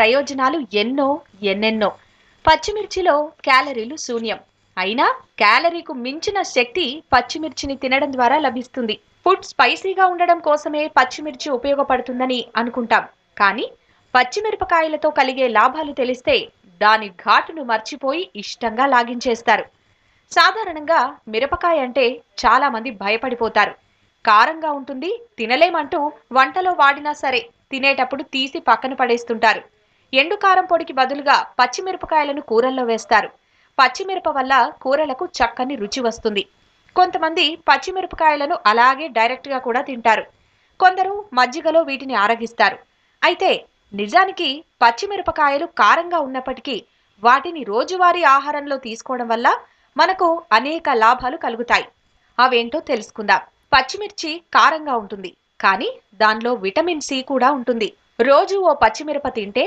ప్రయోజనాలు ఎన్నెన్నో. పచ్చిమిర్చిలో క్యాలరీలు శూన్యం. అయినా క్యాలరీకు మించిన శక్తి పచ్చిమిర్చిని తినడం ద్వారా లభిస్తుంది. ఫుడ్ స్పైసీగా ఉండడం కోసమే పచ్చిమిర్చి ఉపయోగపడుతుందని అనుకుంటాం. కానీ పచ్చిమిరపకాయలతో కలిగే లాభాలు తెలిస్తే దాని ఘాటును మర్చిపోయి ఇష్టంగా లాగించేస్తారు. సాధారణంగా మిరపకాయ అంటే చాలా మంది భయపడిపోతారు. కారంగా ఉంటుంది, తినలేమంటూ వంటలో వాడినా సరే తినేటప్పుడు తీసి పక్కన పడేస్తుంటారు. ఎండు కారం పొడికి బదులుగా పచ్చిమిరపకాయలను కూరల్లో వేస్తారు. పచ్చిమిరప వల్ల కూరలకు చక్కని రుచి వస్తుంది. కొంతమంది పచ్చిమిరపకాయలను అలాగే డైరెక్ట్ గా కూడా తింటారు. కొందరు మజ్జిగలో వీటిని ఆరగిస్తారు. అయితే నిజానికి పచ్చిమిరపకాయలు కారంగా ఉన్నప్పటికీ వాటిని రోజువారీ ఆహారంలో తీసుకోవడం వల్ల మనకు అనేక లాభాలు కలుగుతాయి. అవేంటో తెలుసుకుందాం. పచ్చిమిర్చి కారంగా ఉంటుంది, కానీ దానిలో విటమిన్ సి కూడా ఉంటుంది. రోజు ఓ పచ్చిమిరప తింటే